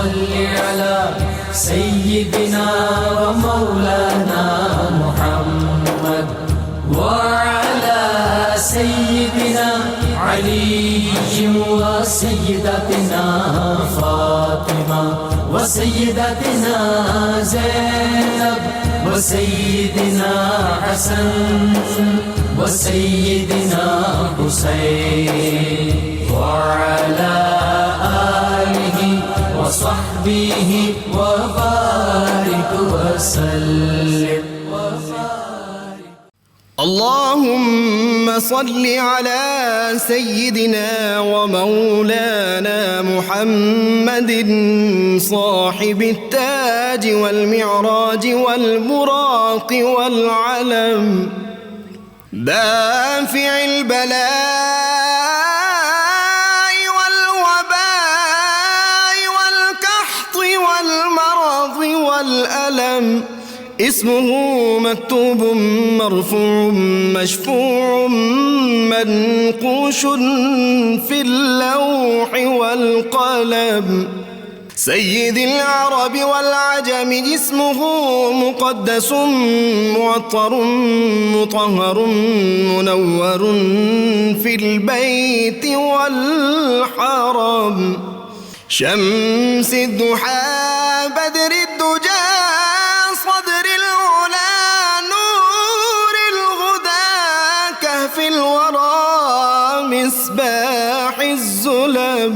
صل على سيدنا ومولانا محمد وعلى سيدنا علي وسيدتنا فاطمة وسيدتنا زينب وسيدنا حسن وسيدنا حسين وعلى آله وصحبه وبارك وسلم. اللهم صل على سيدنا ومولانا محمد صاحب التاج والمعراج والبراق والعلم دافع البلاء والوباء والقحط والمرض والألم اسمه مكتوب مرفوع مشفوع منقوش في اللوح والقلم سيد العرب والعجم اسمه مقدس معطر مطهر منور في البيت والحرم شمس الضحى بدر الدجى صدر العلا نور الهدى كهف الورى مصباح الظلم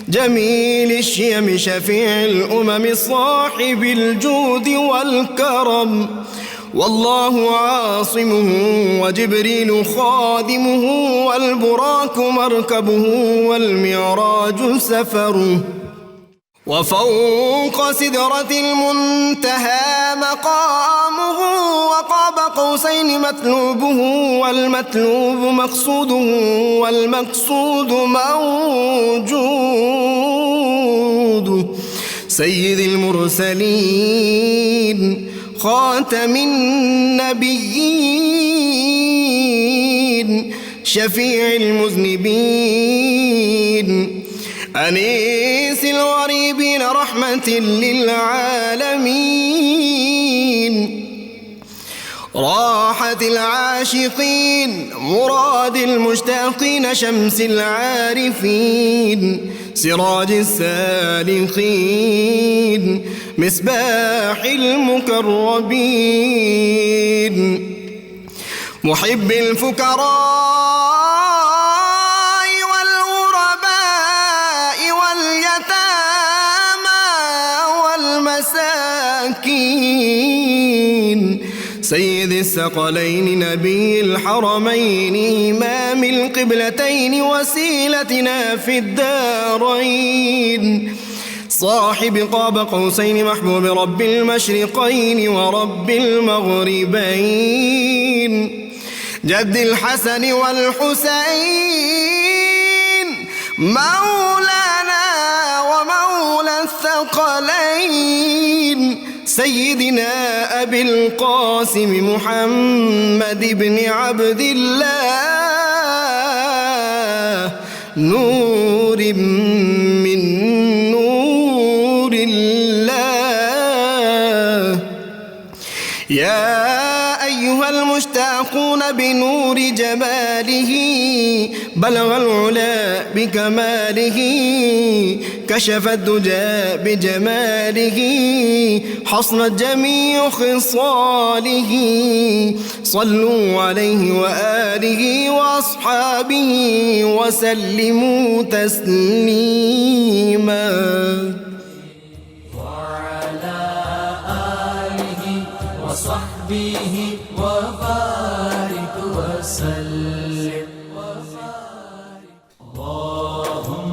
جميل الشيم شفيع الأمم صاحب الجود والكرم والله عاصمه وجبريل خادمه والبراق مركبه والمعراج سفره وفوق سدرة المنتهى مقامه وقاب قوسين مطلوبه والمطلوب مقصوده والمقصود موجود سيد المرسلين خاتم النبيين شفيع المذنبين أنيس الغريبين رحمة للعالمين راحة العاشقين مراد المشتاقين شمس العارفين سراج السالكين مصباح المقربين محب الفقراء سيد الثقلين نبي الحرمين إمام القبلتين وسيلتنا في الدارين صاحب قاب قوسين محبوب رب المشرقين ورب المغربين جد الحسن والحسين مولانا ومولى الثقلين سيدنا أبي القاسم محمد بن عبد الله نور من نور الله يا أيها المشتاقون بنور جماله بلغ العلا بكماله كشف الدجى بجماله حصلت جميع خصاله صلوا عليه وآله وأصحابه وسلموا تسليما وعلى آله وصحبه وبارك وسلم.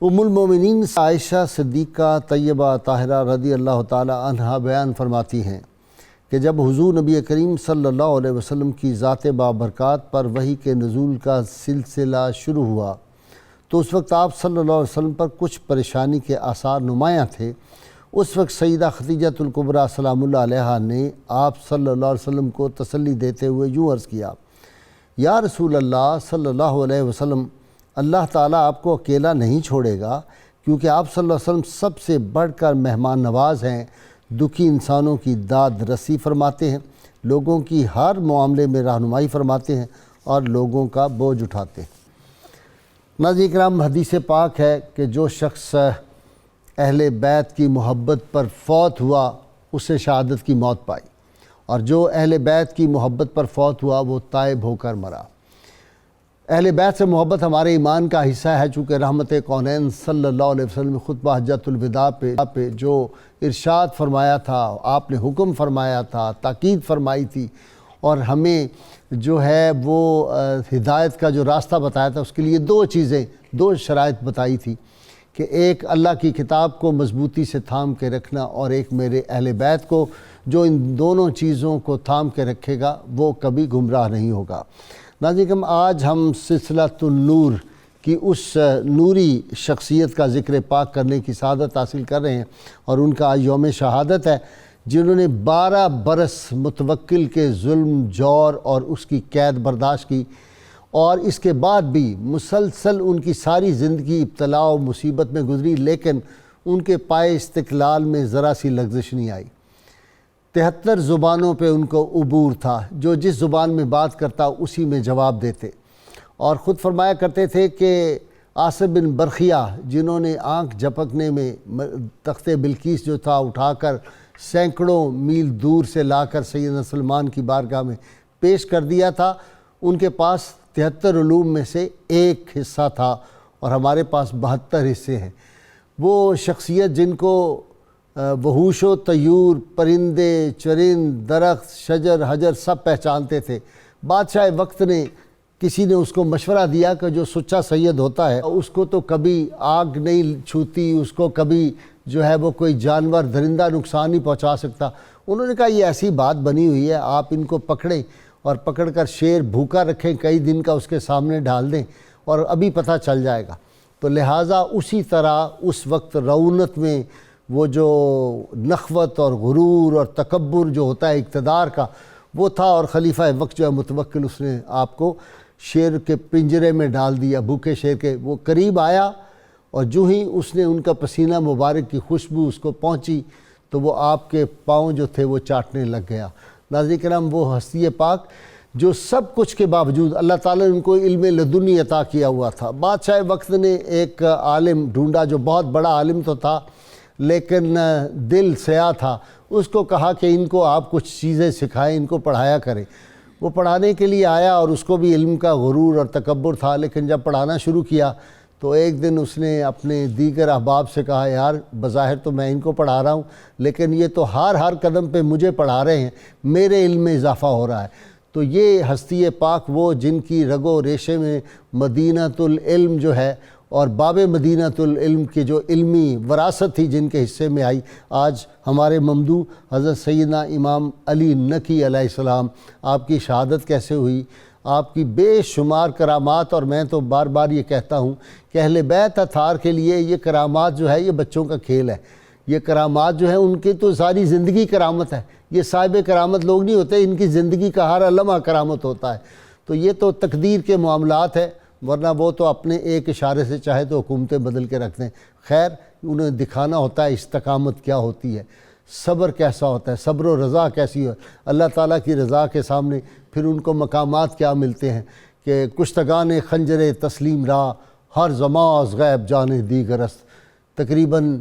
ام المومنین عائشہ صدیقہ طیبہ طاہرہ رضی اللہ تعالی عنہا بیان فرماتی ہیں کہ جب حضور نبی کریم صلی اللہ علیہ وسلم کی ذات بابرکات پر وحی کے نزول کا سلسلہ شروع ہوا تو اس وقت آپ صلی اللہ علیہ وسلم پر کچھ پریشانی کے آثار نمایاں تھے۔ اس وقت سیدہ خدیجۃ الکبریٰ سلام اللہ علیہا نے آپ صلی اللہ علیہ وسلم کو تسلی دیتے ہوئے یوں عرض کیا، یا رسول اللہ صلی اللہ علیہ وسلم، اللہ تعالیٰ آپ کو اکیلا نہیں چھوڑے گا، کیونکہ آپ صلی اللہ علیہ وسلم سب سے بڑھ کر مہمان نواز ہیں، دکھی انسانوں کی داد رسی فرماتے ہیں، لوگوں کی ہر معاملے میں رہنمائی فرماتے ہیں اور لوگوں کا بوجھ اٹھاتے ہیں۔ ناظرین کرام، حدیث پاک ہے کہ جو شخص اہل بیت کی محبت پر فوت ہوا اسے شہادت کی موت پائی، اور جو اہل بیت کی محبت پر فوت ہوا وہ تائب ہو کر مرا۔ اہل بیت سے محبت ہمارے ایمان کا حصہ ہے، چونکہ رحمت کونین صلی اللہ علیہ وسلم خطبہ حجۃ الوداع پہ جو ارشاد فرمایا تھا، آپ نے حکم فرمایا تھا، تاکید فرمائی تھی، اور ہمیں جو ہے وہ ہدایت کا جو راستہ بتایا تھا، اس کے لیے دو شرائط بتائی تھی کہ ایک اللہ کی کتاب کو مضبوطی سے تھام کے رکھنا، اور ایک میرے اہل بیت کو، جو ان دونوں چیزوں کو تھام کے رکھے گا وہ کبھی گمراہ نہیں ہوگا۔ ناظرین، آج ہم سلسلۃ النور کی اس نوری شخصیت کا ذکر پاک کرنے کی سعادت حاصل کر رہے ہیں، اور ان کا آج یوم شہادت ہے، جنہوں نے 12 برس متوکل کے ظلم، جور اور اس کی قید برداشت کی، اور اس کے بعد بھی مسلسل ان کی ساری زندگی ابتلا و مصیبت میں گزری، لیکن ان کے پائے استقلال میں ذرا سی لغزش نہیں آئی۔ 73 زبانوں پہ ان کو عبور تھا، جو جس زبان میں بات کرتا اسی میں جواب دیتے، اور خود فرمایا کرتے تھے کہ آصف بن برخیہ، جنہوں نے آنکھ جھپکنے میں تخت بلقیس جو تھا اٹھا کر سینکڑوں میل دور سے لا کر سیدنا سلمان کی بارگاہ میں پیش کر دیا تھا، ان کے پاس 73 علوم میں سے ایک حصہ تھا، اور ہمارے پاس 72 حصے ہیں۔ وہ شخصیت جن کو وحوش و طیور، پرندے، چرند، درخت، شجر، حجر سب پہچانتے تھے۔ بادشاہ وقت نے کسی نے اس کو مشورہ دیا کہ جو سچا سید ہوتا ہے اس کو تو کبھی آگ نہیں چھوتی، اس کو کبھی جو ہے وہ کوئی جانور درندہ نقصان نہیں پہنچا سکتا۔ انہوں نے کہا یہ ایسی بات بنی ہوئی ہے، آپ ان کو پکڑیں اور پکڑ کر شیر بھوکا رکھیں، کئی دن کا اس کے سامنے ڈال دیں اور ابھی پتہ چل جائے گا۔ تو لہٰذا اسی طرح اس وقت رعونت میں وہ جو نخوت اور غرور اور تکبر جو ہوتا ہے اقتدار کا وہ تھا، اور خلیفہ وقت جو ہے متوکل، اس نے آپ کو شیر کے پنجرے میں ڈال دیا، بھوکے شیر کے۔ وہ قریب آیا اور جو ہی اس نے ان کا پسینہ مبارک کی خوشبو اس کو پہنچی تو وہ آپ کے پاؤں جو تھے وہ چاٹنے لگ گیا۔ ناظرین کرام، وہ ہستی پاک جو سب کچھ کے باوجود اللہ تعالیٰ نے ان کو علم لدنی عطا کیا ہوا تھا۔ بادشاہ وقت نے ایک عالم ڈھونڈا جو بہت بڑا عالم تو تھا لیکن دل سیاہ تھا، اس کو کہا کہ ان کو آپ کچھ چیزیں سکھائیں، ان کو پڑھایا کریں۔ وہ پڑھانے کے لیے آیا اور اس کو بھی علم کا غرور اور تکبر تھا، لیکن جب پڑھانا شروع کیا تو ایک دن اس نے اپنے دیگر احباب سے کہا، یار بظاہر تو میں ان کو پڑھا رہا ہوں لیکن یہ تو ہر قدم پہ مجھے پڑھا رہے ہیں، میرے علم میں اضافہ ہو رہا ہے۔ تو یہ ہستی پاک وہ جن کی رگ و ریشے میں مدینۃ العلم جو ہے اور باب مدینۃ العلم کی جو علمی وراثت تھی جن کے حصے میں آئی، آج ہمارے ممدوح حضرت سیدنا امام علی نقی علیہ السلام، آپ کی شہادت کیسے ہوئی، آپ کی بے شمار کرامات، اور میں تو بار بار یہ کہتا ہوں کہ اہل بیت اطہار کے لیے یہ کرامات جو ہے یہ بچوں کا کھیل ہے۔ یہ کرامات جو ہیں ان کی تو ساری زندگی کرامت ہے، یہ صاحب کرامت لوگ نہیں ہوتے، ان کی زندگی کا ہر لمحہ کرامت ہوتا ہے۔ تو یہ تو تقدیر کے معاملات ہے، ورنہ وہ تو اپنے ایک اشارے سے چاہے تو حکومتیں بدل کے رکھ دیں۔ خیر، انہیں دکھانا ہوتا ہے استقامت کیا ہوتی ہے، صبر کیسا ہوتا ہے، صبر و رضا کیسی ہے، اللہ تعالیٰ کی رضا کے سامنے پھر ان کو مقامات کیا ملتے ہیں کہ کشتگان خنجر تسلیم را ہر زماں از غیب جانے دیگر است۔ تقریباً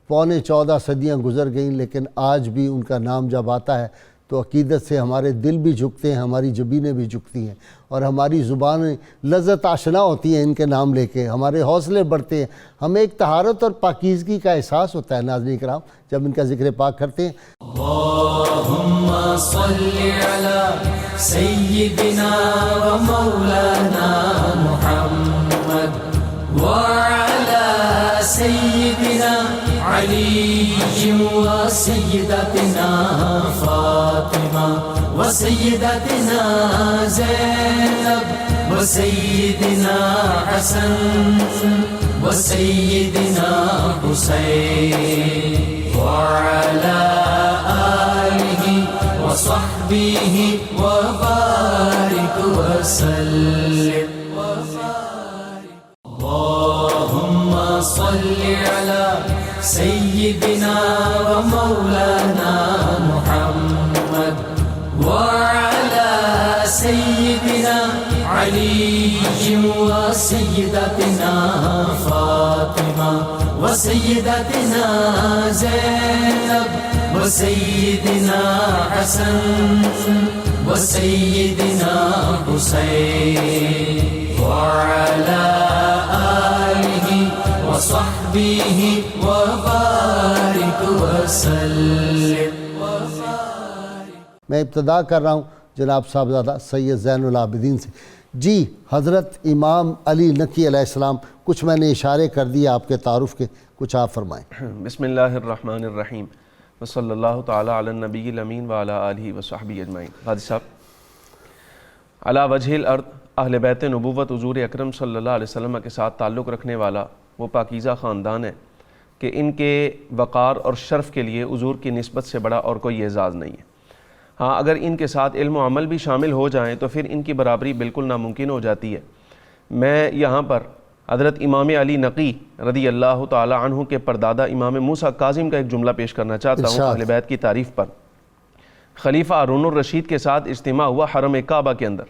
14.25 صدیاں گزر گئیں، لیکن آج بھی ان کا نام جب آتا ہے تو عقیدت سے ہمارے دل بھی جھکتے ہیں، ہماری جبینیں بھی جھکتی ہیں، اور ہماری زبانیں لذت آشنا ہوتی ہیں ان کے نام لے کے، ہمارے حوصلے بڑھتے ہیں، ہمیں ایک طہارت اور پاکیزگی کا احساس ہوتا ہے ناظرین کرام جب ان کا ذکر پاک کرتے ہیں۔ اللہم صلی علی سیدنا و مولانا محمد وعلی سيدنا علي وسيدتنا فاطمة وسيدتنا زينب وسيدنا حسن وسيدنا حسين وعلى آله وصحبه وبارك وسلم. اللهم صل على سيدنا ومولانا محمد وعلى سيدنا علي وسيدتنا فاطمة وسيدتنا زينب وسيدنا حسن وسيدنا حسين وعلى آله وصحبه وبارك وسلم. میں ابتدا کر رہا ہوں جناب صاحبزادہ سید زین العابدین سے. جی حضرت امام علی نقی علیہ السلام، کچھ میں نے اشارے کر دیے آپ کے تعارف کے، کچھ آپ فرمائیں. بسم اللہ الرحمن الرحیم وصلی اللہ تعالی علی النبی الامین وعلی آلہ وصحبہ اجمعین. قاضی صاحب، علی وجہ الارض اہل بیت نبوت حضور اکرم صلی اللہ علیہ وسلم کے ساتھ تعلق رکھنے والا وہ پاکیزہ خاندان ہے کہ ان کے وقار اور شرف کے لیے حضور کی نسبت سے بڑا اور کوئی اعزاز نہیں ہے. ہاں، اگر ان کے ساتھ علم و عمل بھی شامل ہو جائیں تو پھر ان کی برابری بالکل ناممکن ہو جاتی ہے. میں یہاں پر حضرت امام علی نقی رضی اللہ تعالی عنہ کے پردادا امام موسیٰ کاظم کا ایک جملہ پیش کرنا چاہتا ہوں اہل بیت کی تعریف پر. خلیفہ ہارون الرشید کے ساتھ اجتماع ہوا حرم کعبہ کے اندر.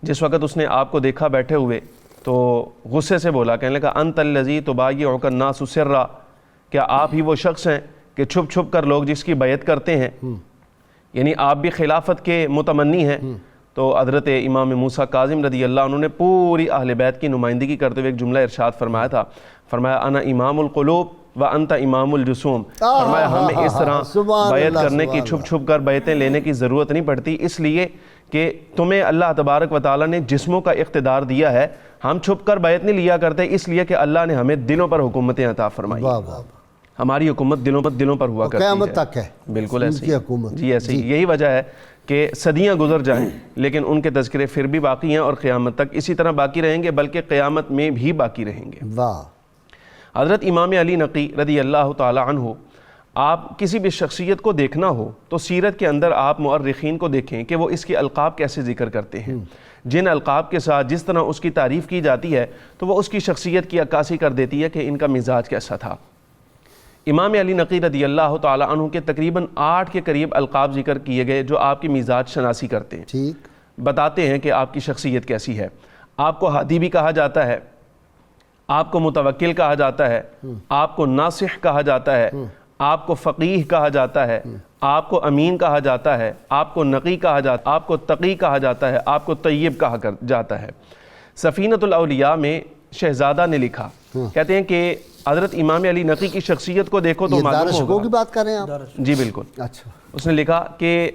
جس وقت اس نے آپ کو دیکھا بیٹھے ہوئے تو غصے سے بولا، کہنے لگا انت الذی تبایعک الناس سرا، کیا آپ ہی وہ شخص ہیں کہ چھپ چھپ کر لوگ جس کی بیعت کرتے ہیں، یعنی آپ بھی خلافت کے متمنی ہیں. تو حضرت امام موسیٰ کاظم رضی اللہ عنہ نے پوری اہل بیت کی نمائندگی کرتے ہوئے ایک جملہ ارشاد فرمایا تھا، فرمایا انا امام القلوب وانت امام الجسوم. فرمایا ہمیں اس طرح بیعت کرنے کی، چھپ چھپ کر بیعتیں لینے کی ضرورت نہیں پڑتی، اس لیے کہ تمہیں اللہ تبارک و تعالیٰ نے جسموں کا اقتدار دیا ہے. ہم چھپ کر بیعت نہیں لیا کرتے اس لیے کہ اللہ نے ہمیں دلوں پر حکومتیں عطا فرمائی. ہماری حکومت دلوں پر ہوا کرتی ہے، قیامت تک ہے. بالکل ایسی حکومت. جی ایسے ہی، یہی وجہ ہے کہ صدیاں گزر جائیں لیکن ان کے تذکرے پھر بھی باقی ہیں اور قیامت تک اسی طرح باقی رہیں گے، بلکہ قیامت میں بھی باقی رہیں گے. واہ. حضرت امام علی نقی رضی اللہ تعالی عنہ، آپ کسی بھی شخصیت کو دیکھنا ہو تو سیرت کے اندر آپ مؤرخین کو دیکھیں کہ وہ اس کے القاب کیسے ذکر کرتے ہیں. جن القاب کے ساتھ جس طرح اس کی تعریف کی جاتی ہے تو وہ اس کی شخصیت کی عکاسی کر دیتی ہے کہ ان کا مزاج کیسا تھا. امام علی نقی رضی اللہ تعالی عنہ کے تقریباً 8 کے قریب القاب ذکر کیے گئے جو آپ کی مزاج شناسی کرتے ہیں، بتاتے ہیں کہ آپ کی شخصیت کیسی ہے. آپ کو ہادی بھی کہا جاتا ہے، آپ کو متوکل کہا جاتا ہے، آپ کو ناصح کہا جاتا ہے، آپ کو فقیہ کہا جاتا ہے، آپ کو امین کہا جاتا ہے، آپ کو نقی کہا جاتا ہے، آپ کو تقی کہا جاتا ہے، آپ کو طیب کہا جاتا ہے. سفینۃ الاولیاء میں شہزادہ نے لکھا، کہتے ہیں کہ حضرت امام علی نقی کی شخصیت کو دیکھو تو معلوم ہوگا. کی بات کر رہے ہیں آپ؟ جی بالکل. اچھا. اس نے لکھا کہ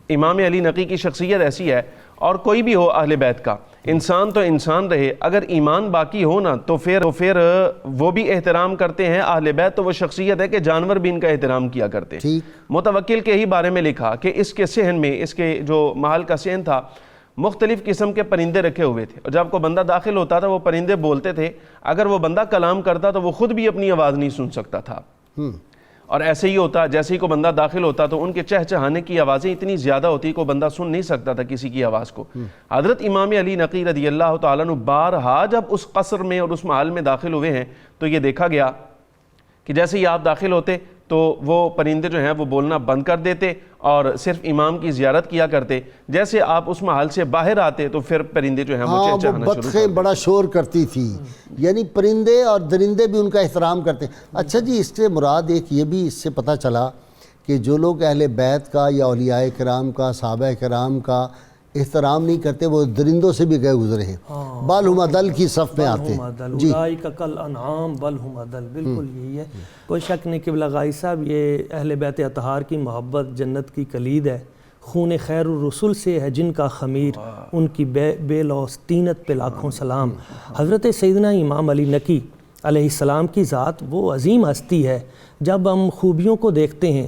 امام علی نقی کی شخصیت ایسی ہے، اور کوئی بھی ہو اہل بیت کا انسان تو انسان رہے، اگر ایمان باقی ہو نا تو پھر وہ بھی احترام کرتے ہیں. اہل بیت تو وہ شخصیت ہے کہ جانور بھی ان کا احترام کیا کرتے ہیں. متوکل کے ہی بارے میں لکھا کہ اس کے صحن میں، اس کے جو محل کا صحن تھا، مختلف قسم کے پرندے رکھے ہوئے تھے، اور جب کوئی بندہ داخل ہوتا تھا وہ پرندے بولتے تھے. اگر وہ بندہ کلام کرتا تو وہ خود بھی اپنی آواز نہیں سن سکتا تھا. اور ایسے ہی ہوتا، جیسے ہی کوئی بندہ داخل ہوتا تو ان کے چہچہانے کی آوازیں اتنی زیادہ ہوتی کوئی بندہ سن نہیں سکتا تھا کسی کی آواز کو. حضرت امام علی نقی رضی اللہ تعالیٰ عنہ بارہا جب اس قصر میں اور اس محل میں داخل ہوئے ہیں تو یہ دیکھا گیا کہ جیسے ہی آپ داخل ہوتے تو وہ پرندے جو ہیں وہ بولنا بند کر دیتے اور صرف امام کی زیارت کیا کرتے. جیسے آپ اس محل سے باہر آتے تو پھر پرندے جو ہیں وہ چہچہانا شروع کرتے. بطخیں بڑا شور کرتی تھی، یعنی پرندے اور درندے بھی ان کا احترام کرتے. اچھا جی، اس سے مراد ایک یہ بھی اس سے پتہ چلا کہ جو لوگ اہل بیت کا یا اولیاء کرام کا، صحابہ کرام کا احترام نہیں کرتے وہ درندوں سے بھی گئے گزرے ہیں. بل ہم اضل کی صف میں آتے ہیں. جی کل انعام بل ہم اضل، بالکل یہی ہے، کوئی شک نہیں. قبلہ غائی صاحب، یہ اہل بیت اطہار کی محبت جنت کی کلید ہے. خون خیر الرسول سے ہے جن کا خمیر، ان کی بے لوث طینت پہ لاکھوں سلام. حضرت سیدنا امام علی نقی علیہ السلام کی ذات وہ عظیم ہستی ہے. جب ہم خوبیوں کو دیکھتے ہیں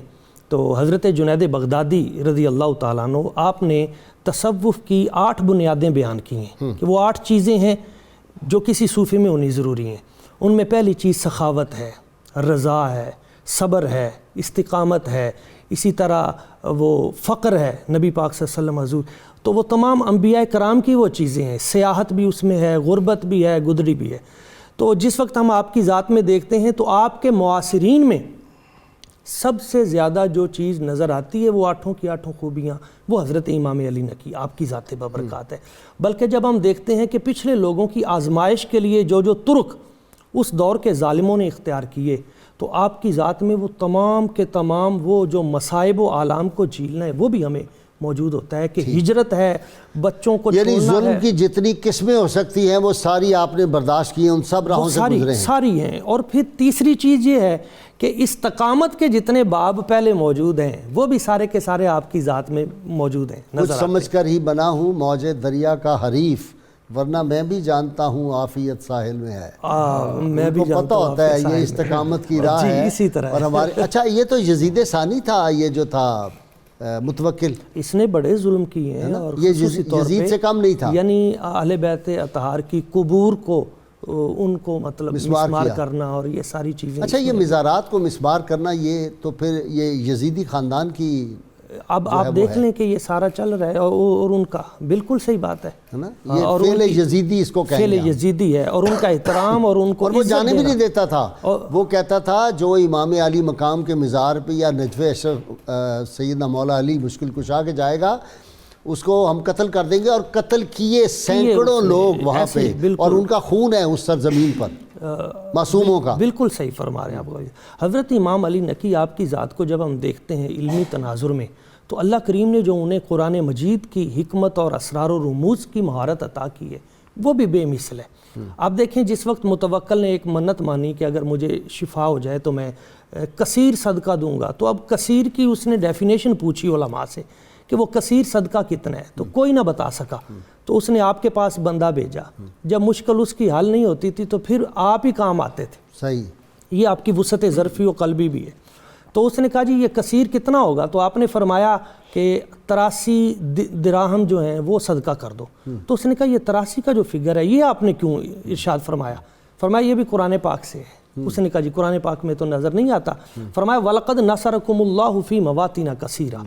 تو حضرت جنید بغدادی رضی اللہ تعالیٰ عنہ آپ نے تصوف کی 8 بنیادیں بیان کی ہیں کہ وہ 8 چیزیں ہیں جو کسی صوفی میں ہونی ضروری ہیں. ان میں پہلی چیز سخاوت ہے، رضا ہے، صبر ہے، استقامت ہے، اسی طرح وہ فقر ہے، نبی پاک صلی اللہ علیہ وسلم حضور. تو وہ تمام انبیاء کرام کی وہ چیزیں ہیں. سیاحت بھی اس میں ہے، غربت بھی ہے، گدری بھی ہے. تو جس وقت ہم آپ کی ذات میں دیکھتے ہیں تو آپ کے معاصرین میں سب سے زیادہ جو چیز نظر آتی ہے وہ 8 کی 8 خوبیاں وہ حضرت امام علی نقی آپ کی ذات بابرکات ہے. بلکہ جب ہم دیکھتے ہیں کہ پچھلے لوگوں کی آزمائش کے لیے جو ترک اس دور کے ظالموں نے اختیار کیے تو آپ کی ذات میں وہ تمام کے تمام وہ جو مصائب و آلام کو جھیلنا ہے وہ بھی ہمیں موجود ہوتا ہے کہ ہجرت ہے، بچوں کو یعنی چھوڑنا ظلم ہے. کی جتنی قسمیں ہو سکتی ہیں وہ ساری آپ نے برداشت کی ہیں، ان سب راہوں سے گزرے ہیں. ساری ہیں. اور پھر تیسری چیز یہ ہے کہ استقامت کے جتنے باب پہلے موجود ہیں وہ بھی سارے کے سارے آپ کی ذات میں موجود ہیں. کچھ سمجھ کر ہی بنا ہوں موج دریا کا حریف، ورنہ میں بھی جانتا ہوں عافیت ساحل میں ہے. میں بھی پتہ ہوتا ہے یہ استقامت کی راہ ہے. اسی طرح اور ہمارے اچھا یہ تو یزید ثانی تھا، یہ جو تھا متوکل، اس نے بڑے ظلم کیے ہیں اور یہ خصوصی طور یزید پہ سے کم نہیں تھا. یعنی اہل بیت اطہار کی قبور کو ان کو مطلب مسمار کرنا اور یہ ساری چیزیں. اچھا یہ مزارات کو مسمار کرنا یہ تو پھر یہ یزیدی خاندان کی اب آپ دیکھ لیں کہ یہ سارا چل رہا ہے اور ان کا بالکل صحیح بات ہے نا، یہ فعل یزیدی اس کو کہیں فعل گے. یزیدی ہے اور ان کا احترام اور ان کو اور وہ جانے بھی نہیں دیتا تھا. وہ کہتا تھا جو امام علی مقام کے مزار پہ یا نجف اشرف سیدنا مولا علی مشکل کشا کے جائے گا اس کو ہم قتل کر دیں گے. اور قتل کیے سینکڑوں لوگ وہاں پہ اور ان کا خون ہے اس سرزمین پر معصوموں کا. بالکل صحیح فرما رہے ہیں آپ. حضرت امام علی نقی آپ کی ذات کو جب ہم دیکھتے ہیں علمی تناظر میں تو اللہ کریم نے جو انہیں قرآن مجید کی حکمت اور اسرار و رموز کی مہارت عطا کی ہے وہ بھی بے مثل ہے. آپ دیکھیں جس وقت متوکل نے ایک منت مانی کہ اگر مجھے شفا ہو جائے تو میں کثیر صدقہ دوں گا، تو اب کثیر کی اس نے ڈیفینیشن پوچھی علماء سے کہ وہ کثیر صدقہ کتنا ہے تو کوئی نہ بتا سکا. تو اس نے آپ کے پاس بندہ بھیجا، جب مشکل اس کی حل نہیں ہوتی تھی تو پھر آپ ہی کام آتے تھے. صحیح، یہ آپ کی وسعت ظرفی و قلبی بھی ہے. تو اس نے کہا جی یہ کثیر کتنا ہوگا؟ تو آپ نے فرمایا کہ 83 دراہم جو ہیں وہ صدقہ کر دو. تو اس نے کہا یہ 83 کا جو فگر ہے یہ آپ نے کیوں ارشاد فرمایا؟ فرمایا یہ بھی قرآن پاک سے ہے. اس نے کہا جی قرآن پاک میں تو نظر نہیں آتا. فرمایا وَلَقَدْ نَصَرَكُمُ اللَّهُ فِي مَوَاطِنَ كَثِيرًا.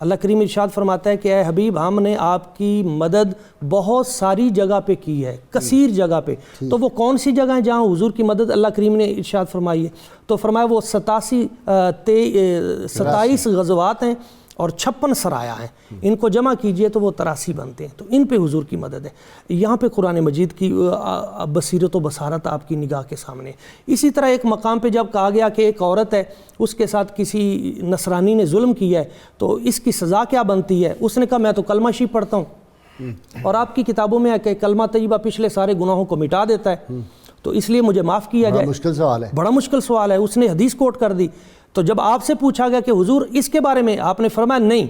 اللہ کریم ارشاد فرماتا ہے کہ اے حبیب ہم نے آپ کی مدد بہت ساری جگہ پہ کی ہے، کثیر جگہ پہ. تو وہ کون سی جگہ ہیں جہاں حضور کی مدد اللہ کریم نے ارشاد فرمائی ہے؟ تو فرمایا وہ 27 غزوات ہیں اور 56 سرایا ہیں، ان کو جمع کیجئے تو وہ 83 بنتے ہیں. تو ان پہ حضور کی مدد ہے. یہاں پہ قرآن مجید کی بصیرت و بصارت آپ کی نگاہ کے سامنے. اسی طرح ایک مقام پہ جب کہا گیا کہ ایک عورت ہے اس کے ساتھ کسی نصرانی نے ظلم کیا ہے تو اس کی سزا کیا بنتی ہے؟ اس نے کہا میں تو کلمہ شریف پڑھتا ہوں اور آپ کی کتابوں میں ہے کہ کلمہ طیبہ پچھلے سارے گناہوں کو مٹا دیتا ہے تو اس لیے مجھے معاف کیا جائے. بڑا مشکل سوال ہے. بڑا مشکل سوال ہے. اس نے حدیث کوٹ کر دی. تو جب آپ سے پوچھا گیا کہ حضور اس کے بارے میں، آپ نے فرمایا نہیں،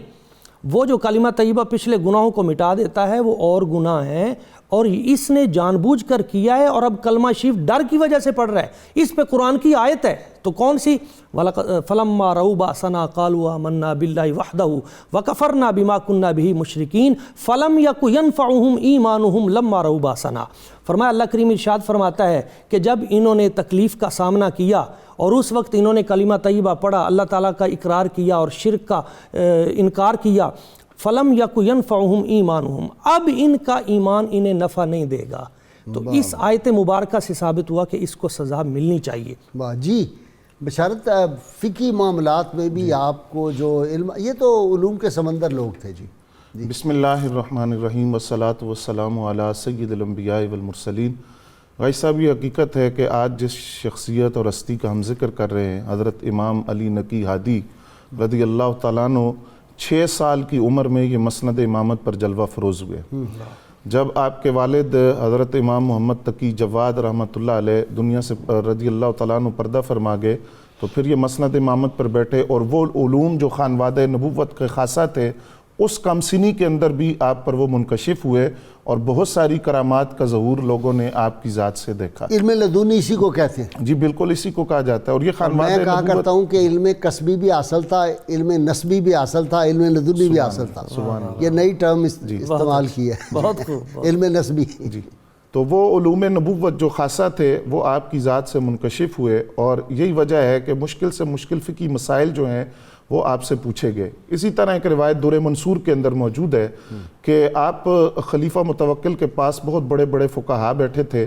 وہ جو کلمہ طیبہ پچھلے گناہوں کو مٹا دیتا ہے وہ اور گناہ ہیں اور اس نے جان بوجھ کر کیا ہے اور اب کلمہ شریف ڈر کی وجہ سے پڑھ رہا ہے. اس پہ قرآن کی آیت ہے. تو کون سی؟ فَلَمَّا رَأَوْا بَأْسَنَا قَالُوا آمَنَّا بِاللَّهِ وَحْدَهُ وَكَفَرْنَا بِمَا كُنَّا بِهِ مُشْرِكِينَ فَلَمْ يَكُ يَنْفَعُهُمْ إِيمَانُهُمْ لَمَّا رَأَوْا بَأْسَنَا. فرمایا اللہ کریم ارشاد فرماتا ہے کہ جب انہوں نے تکلیف کا سامنا کیا اور اس وقت انہوں نے کلمہ طیبہ پڑھا، اللہ تعالیٰ کا اقرار کیا اور شرک کا انکار کیا، فَلَمْ يَكُ يَنْفَعُهُمْ إِيمَانُهُمْ، اب ان کا ایمان انہیں نفع نہیں دے گا. تو اس آیت مبارکہ سے ثابت ہوا کہ اس کو سزا ملنی چاہیے. واہ جی. بشارت فقہی معاملات میں بھی آپ کو جو علم، یہ تو علوم کے سمندر لوگ تھے. جی بسم اللہ الرحمن الرحیم والصلاة والسلام علی سید الانبیاء والمرسلین. غائی صاحب یہ حقیقت ہے کہ آج جس شخصیت اور ہستی کا ہم ذکر کر رہے ہیں حضرت امام علی نقی ہادی رضی اللہ تعالیٰ عنہ 6 سال کی عمر میں یہ مسند امامت پر جلوہ فروز ہوئے. جب آپ کے والد حضرت امام محمد تقی جواد رحمۃ اللہ علیہ دنیا سے رضی اللہ تعالیٰ عنہ پردہ فرما گئے تو پھر یہ مسند امامت پر بیٹھے اور وہ علوم جو خانوادہ نبوت کے خاصہ تھے اس کم سنی کے اندر بھی آپ پر وہ منکشف ہوئے اور بہت ساری کرامات کا ظہور لوگوں نے آپ کی ذات سے دیکھا۔ علم لدنی اسی کو کہتے ہیں؟ جی بالکل اسی کو کہا جاتا ہے۔ اور یہ خانواد میں کہا کرتا ہوں کہ علم قصبی بھی حاصل تھا، علم نسبی بھی حاصل تھا، علم لدنی بھی حاصل تھا۔ یہ نئی ٹرم استعمال کی ہے، بہت خوب۔ علم نسبی۔ جی تو وہ علوم نبوت جو خاصہ تھے وہ آپ کی ذات سے منکشف ہوئے، اور یہی وجہ ہے کہ مشکل سے مشکل فقہی مسائل جو ہیں وہ آپ سے پوچھے گئے۔ اسی طرح ایک روایت در منصور کے اندر موجود ہے کہ آپ خلیفہ متوکل کے پاس بہت بڑے بڑے فقہاء بیٹھے تھے۔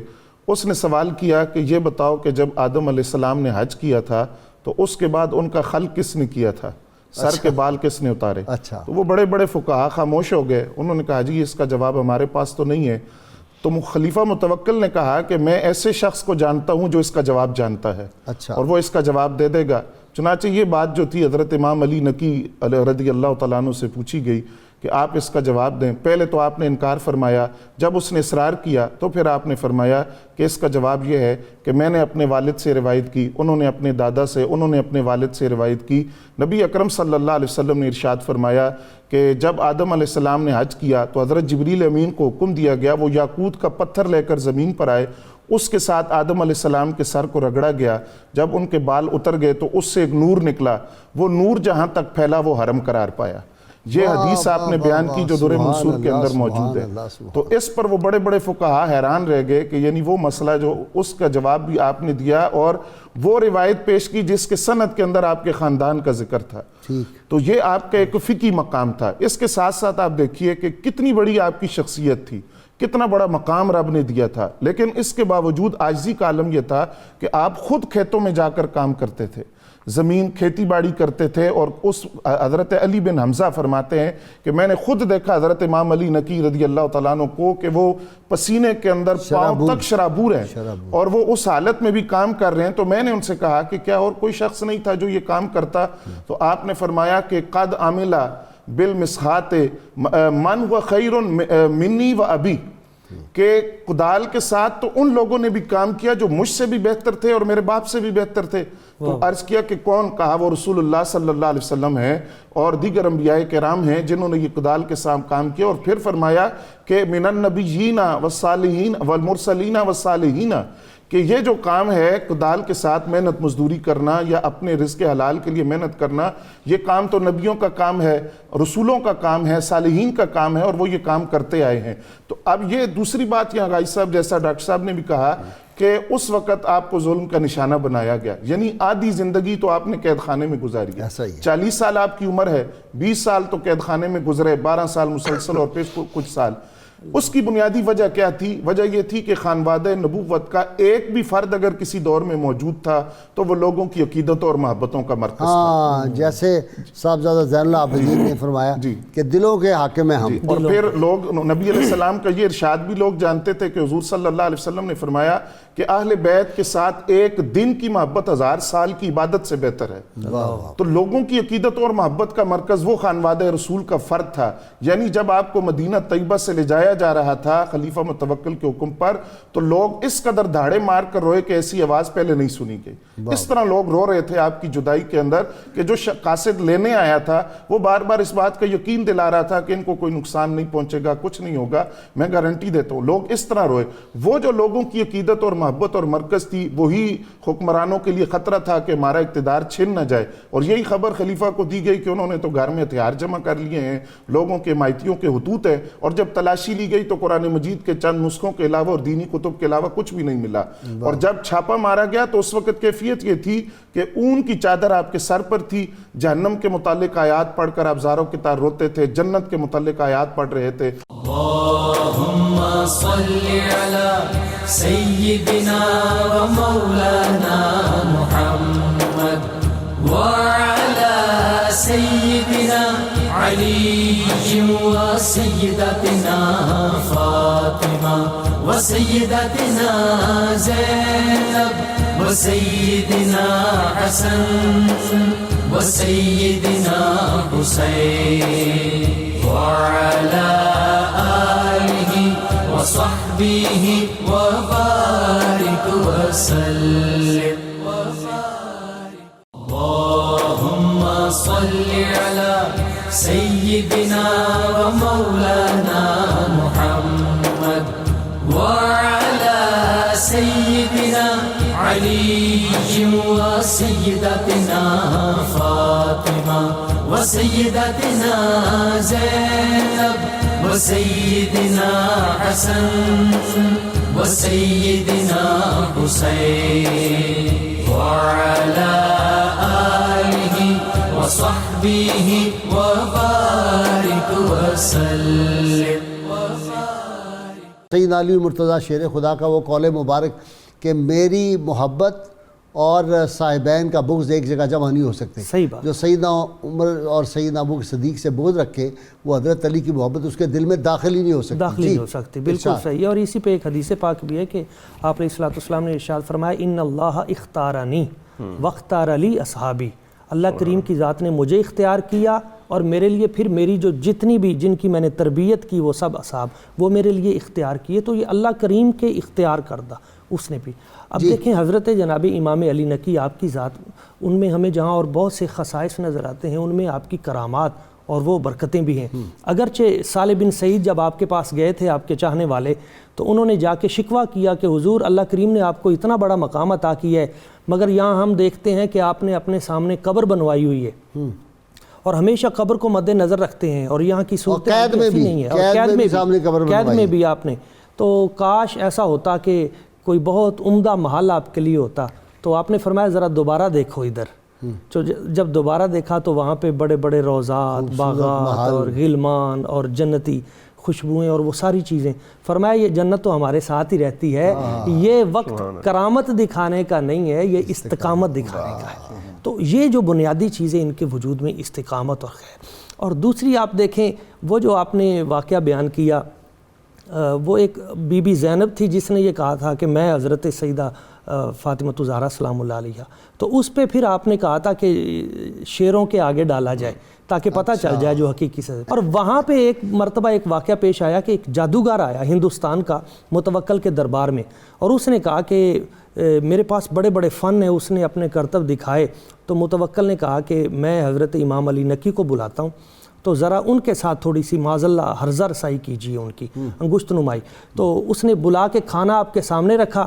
اس نے سوال کیا کہ یہ بتاؤ کہ جب آدم علیہ السلام نے حج کیا تھا تو اس کے بعد ان کا خلق کس نے کیا تھا، سر کے بال کس نے اتارے؟ تو وہ بڑے بڑے فقہاء خاموش ہو گئے۔ انہوں نے کہا جی اس کا جواب ہمارے پاس تو نہیں ہے۔ تو خلیفہ متوکل نے کہا کہ میں ایسے شخص کو جانتا ہوں جو اس کا جواب جانتا ہے، اور وہ اس کا جواب دے دے گا۔ چنانچہ یہ بات جو تھی حضرت امام علی نقی رضی اللہ تعالیٰ عنہ سے پوچھی گئی کہ آپ اس کا جواب دیں۔ پہلے تو آپ نے انکار فرمایا، جب اس نے اصرار کیا تو پھر آپ نے فرمایا کہ اس کا جواب یہ ہے کہ میں نے اپنے والد سے روایت کی، انہوں نے اپنے دادا سے، انہوں نے اپنے والد سے روایت کی۔ نبی اکرم صلی اللہ علیہ وسلم نے ارشاد فرمایا کہ جب آدم علیہ السلام نے حج کیا تو حضرت جبریل امین کو حکم دیا گیا وہ یاقوت کا پتھر لے کر زمین پر آئے، اس کے ساتھ آدم علیہ السلام کے سر کو رگڑا گیا، جب ان کے بال اتر گئے تو اس سے ایک نور نکلا، وہ نور جہاں تک پھیلا وہ حرم قرار پایا۔ یہ حدیث آپ نے بیان کی جو در منصور کے اندر موجود ہے۔ تو اس پر وہ بڑے بڑے فقہاء حیران رہ گئے کہ یعنی وہ مسئلہ جو اس کا جواب بھی آپ نے دیا اور وہ روایت پیش کی جس کے سند کے اندر آپ کے خاندان کا ذکر تھا۔ تو یہ آپ کا ایک فقہی مقام تھا۔ اس کے ساتھ ساتھ آپ دیکھیے کہ کتنی بڑی آپ کی شخصیت تھی، کتنا بڑا مقام رب نے دیا تھا، لیکن اس کے باوجود عاجزی کا عالم یہ تھا کہ آپ خود کھیتوں میں جا کر کام کرتے تھے، زمین کھیتی باڑی کرتے تھے۔ اور اس حضرت علی بن حمزہ فرماتے ہیں کہ میں نے خود دیکھا حضرت امام علی نقی رضی اللہ تعالیٰ عنہ کو کہ وہ پسینے کے اندر پاؤں تک شرابور ہیں اور وہ اس حالت میں بھی کام کر رہے ہیں۔ تو میں نے ان سے کہا کہ کیا اور کوئی شخص نہیں تھا جو یہ کام کرتا؟ تو آپ نے فرمایا کہ قد عاملہ بالمسحات من و خیر منی و ابی، کہ کدال کے ساتھ تو ان لوگوں نے بھی کام کیا جو مجھ سے بھی بہتر تھے اور میرے باپ سے بھی بہتر تھے۔ تو عرض کیا کہ کون؟ کہا وہ رسول اللہ صلی اللہ علیہ وسلم ہیں اور دیگر انبیاء کرام ہیں جنہوں نے یہ کدال کے ساتھ کام کیا۔ اور پھر فرمایا کہ من النبیین والصالحین والمرسلین والصالحین، کہ یہ جو کام ہے کدال کے ساتھ محنت مزدوری کرنا یا اپنے رزق حلال کے لیے محنت کرنا، یہ کام تو نبیوں کا کام ہے، رسولوں کا کام ہے، صالحین کا کام ہے، اور وہ یہ کام کرتے آئے ہیں۔ تو اب یہ دوسری بات یہاں غازی صاحب جیسا ڈاکٹر صاحب نے بھی کہا کہ اس وقت آپ کو ظلم کا نشانہ بنایا گیا، یعنی آدھی زندگی تو آپ نے قید خانے میں گزاری ہے۔ 40 سال آپ کی عمر ہے، 20 سال تو قید خانے میں گزرے، 12 سال مسلسل اور پھر کچھ سال۔ اس کی بنیادی وجہ کیا تھی؟ وجہ یہ تھی کہ خانوادہ نبوت کا ایک بھی فرد اگر کسی دور میں موجود تھا تو وہ لوگوں کی عقیدتوں اور محبتوں کا مرکز تھا۔ جیسے صاحبزادہ زین اللہ عابدین نے فرمایا کہ دلوں کے حاکم ہیں ہم۔ اور پھر لوگ نبی علیہ السلام کا یہ ارشاد بھی لوگ جانتے تھے کہ حضور صلی اللہ علیہ وسلم نے فرمایا کہ اہل بیت کے ساتھ ایک دن کی محبت 1000 سال کی عبادت سے بہتر ہے۔ تو لوگوں کی عقیدت اور محبت کا مرکز وہ خانوادہ رسول کا فرد تھا۔ یعنی جب آپ کو مدینہ طیبہ سے لے جایا جا رہا تھا خلیفہ متوکل کے حکم پر تو لوگ اس قدر دھاڑے مار کر روئے کہ ایسی آواز پہلے نہیں سنی گئی۔ اس طرح لوگ رو رہے تھے آپ کی جدائی کے اندر کہ جو قاصد لینے آیا تھا وہ بار بار اس بات کا یقین دلا رہا تھا کہ ان کو کوئی نقصان نہیں پہنچے گا، کچھ نہیں ہوگا، میں گارنٹی دیتا ہوں۔ لوگ اس طرح روئے۔ وہ جو لوگوں کی عقیدت اور محبت اور مرکز تھی وہی حکمرانوں کے لیے خطرہ تھا کہ ہمارا اقتدار چھن نہ جائے، اور یہی خبر خلیفہ کو دی گئی کہ انہوں نے تو گھر میں ہتھیار جمع کر لیے ہیں، لوگوں کے مائتیوں کے حدود ہیں، اور جب تلاشی لی گئی تو قرآن مجید کے چند نسخوں کے علاوہ اور دینی کتب کے علاوہ کچھ بھی نہیں ملا۔ اور جب چھاپا مارا گیا تو اس وقت کیفیت یہ تھی کہ اون کی چادر آپ کے سر پر تھی، جہنم کے متعلق آیات پڑھ کر آپ زاروں کی طرح روتے تھے، جنت کے متعلق آیات پڑھ رہے تھے۔ اللہم صلی علی سیدنا و مولانا محمد وعلی سیدنا علی و سیدتنا فاطمہ و سیدتنا زینب و سیدنا حسن و سیدنا حسین وعلی آلہ وصحبہ وبارک وسلم۔ اللہم صلی علی سیدنا سيدنا ومولانا محمد وعلى سيدنا علي وسيدتنا فاطمة وسيدتنا زينب وسيدنا حسن وسيدنا حسين وعلى آله وصحبه وبارك وسلم. سیدنا علی مرتضیٰ شیر خدا کا وہ قول مبارک کہ میری محبت اور صاحبین کا بغض ایک جگہ جمع نہیں ہو سکتے. صحیح بات. جو سیدنا عمر اور سیدنا ابو صدیق سے بغض رکھے وہ حضرت علی کی محبت اس کے دل میں داخل ہی نہیں ہو سکتی. داخل نہیں ہو سکتی، بالکل صحیح. اور اسی پہ ایک حدیث پاک بھی ہے کہ آپ علیہ الصلوۃ والسلام نے ارشاد فرمایا ان اللہ اختارنی واختار علی اصحابی. اللہ کریم کی ذات نے مجھے اختیار کیا اور میرے لیے پھر میری جو جتنی بھی جن کی میں نے تربیت کی وہ سب اصحاب وہ میرے لیے اختیار کیے. تو یہ اللہ کریم کے اختیار کردہ اس نے بھی. اب دیکھیں حضرت جناب امام علی نقی آپ کی ذات ان میں ہمیں جہاں اور بہت سے خصائص نظر آتے ہیں ان میں آپ کی کرامات اور وہ برکتیں بھی ہیں. اگرچہ صالح بن سعید جب آپ کے پاس گئے تھے آپ کے چاہنے والے تو انہوں نے جا کے شکوہ کیا کہ حضور اللہ کریم نے آپ کو اتنا بڑا مقام عطا کیا ہے مگر یہاں ہم دیکھتے ہیں کہ آپ نے اپنے سامنے قبر بنوائی ہوئی ہے اور ہمیشہ قبر کو مد نظر رکھتے ہیں اور یہاں کی صورت نہیں ہے اور قید میں بھی آپ نے. تو کاش ایسا ہوتا کہ کوئی بہت عمدہ محل آپ کے لیے ہوتا. تو آپ نے فرمایا ذرا دوبارہ دیکھو ادھر. تو جب دوبارہ دیکھا تو وہاں پہ بڑے بڑے روضات باغات اور غلمان اور جنتی خوشبوئیں اور وہ ساری چیزیں. فرمایا یہ جنت تو ہمارے ساتھ ہی رہتی ہے، یہ وقت کرامت دکھانے کا نہیں ہے، یہ استقامت دکھانے کا ہے. تو یہ جو بنیادی چیزیں ان کے وجود میں استقامت اور خیر. اور دوسری آپ دیکھیں وہ جو آپ نے واقعہ بیان کیا وہ ایک بی بی زینب تھی جس نے یہ کہا تھا کہ میں حضرت سیدہ فاطمہ الزہرا سلام اللہ علیہ. تو اس پہ پھر آپ نے کہا تھا کہ شیروں کے آگے ڈالا جائے تاکہ پتہ چل جائے جو حقیقی سے. اور وہاں پہ ایک مرتبہ ایک واقعہ پیش آیا کہ ایک جادوگر آیا ہندوستان کا متوکل کے دربار میں اور اس نے کہا کہ میرے پاس بڑے بڑے فن ہیں. اس نے اپنے کرتب دکھائے تو متوکل نے کہا کہ میں حضرت امام علی نقی کو بلاتا ہوں تو ذرا ان کے ساتھ تھوڑی سی معاذ اللہ ہرزہ رسائی کیجیے ان کی انگشت نمائی. تو اس نے بلا کے کھانا آپ کے سامنے رکھا.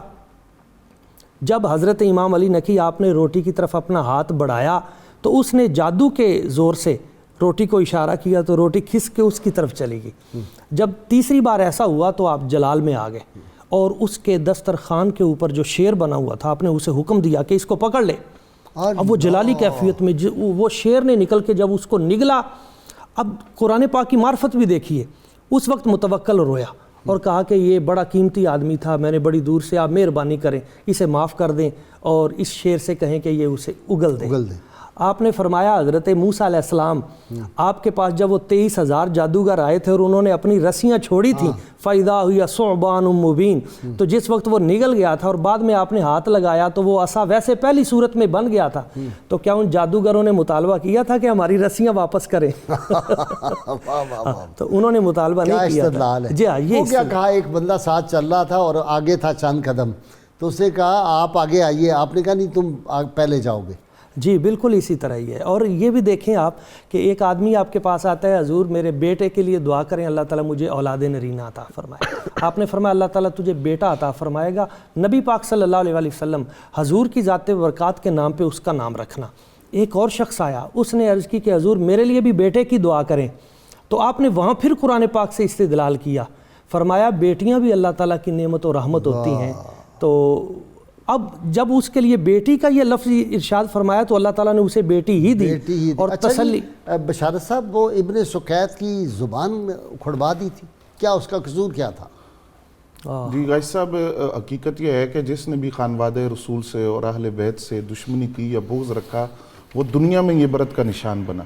جب حضرت امام علی نقی آپ نے روٹی کی طرف اپنا ہاتھ بڑھایا تو اس نے جادو کے زور سے روٹی کو اشارہ کیا تو روٹی کھس کے اس کی طرف چلی گئی. جب تیسری بار ایسا ہوا تو آپ جلال میں آ گئے اور اس کے دسترخوان کے اوپر جو شیر بنا ہوا تھا آپ نے اسے حکم دیا کہ اس کو پکڑ لے. اب وہ جلالی کیفیت میں وہ شیر نے نکل کے جب اس کو نگلا. اب قرآن پاک کی معرفت بھی دیکھیے. اس وقت متوکل رویا اور کہا کہ یہ بڑا قیمتی آدمی تھا، میں نے بڑی دور سے، آپ مہربانی کریں اسے معاف کر دیں اور اس شیر سے کہیں کہ یہ اسے اگل دیں. آپ نے فرمایا حضرت موسیٰ علیہ السلام آپ کے پاس جب وہ 23,000 جادوگر آئے تھے اور انہوں نے اپنی رسیاں چھوڑی تھیں فَإِذَا هِيَ ثُعْبَانٌ مُبِينٌ تو جس وقت وہ نگل گیا تھا اور بعد میں آپ نے ہاتھ لگایا تو وہ عصا ویسے پہلی صورت میں بن گیا تھا. تو کیا ان جادوگروں نے مطالبہ کیا تھا کہ ہماری رسیاں واپس کریں؟ تو انہوں نے مطالبہ نہیں کیا تھا. جی ہاں یہ کیا کہا ایک بندہ ساتھ چل رہا تھا اور آگے تھا چند قدم تو اس نے کہا آپ آگے آئیے. آپ نے کہا نہیں تم پہلے جاؤ گے. جی بالکل اسی طرح ہی ہے. اور یہ بھی دیکھیں آپ کہ ایک آدمی آپ کے پاس آتا ہے حضور میرے بیٹے کے لیے دعا کریں اللہ تعالیٰ مجھے اولاد نرینہ عطا فرمائے. آپ نے فرمایا اللہ تعالیٰ تجھے بیٹا عطا فرمائے گا. نبی پاک صلی اللہ علیہ وسلم حضور کی ذات برکات کے نام پہ اس کا نام رکھنا. ایک اور شخص آیا اس نے عرض کی کہ حضور میرے لیے بھی بیٹے کی دعا کریں. تو آپ نے وہاں پھر قرآن پاک سے استدلال کیا. فرمایا بیٹیاں بھی اللہ تعالیٰ کی نعمت و رحمت ہوتی ہیں. تو اب جب اس کے لیے بیٹی کا یہ لفظ ارشاد فرمایا تو اللہ تعالیٰ نے اسے بیٹی ہی دی اور تسلی. بشارت صاحب وہ ابن سکیت کی زبان اکھڑوا دی تھی، کیا اس کا قصور کیا تھا؟ جی غازی صاحب حقیقت یہ ہے کہ جس نے بھی خانوادہ رسول سے اور اہل بیت سے دشمنی کی یا بغض رکھا وہ دنیا میں یہ برت کا نشان بنا.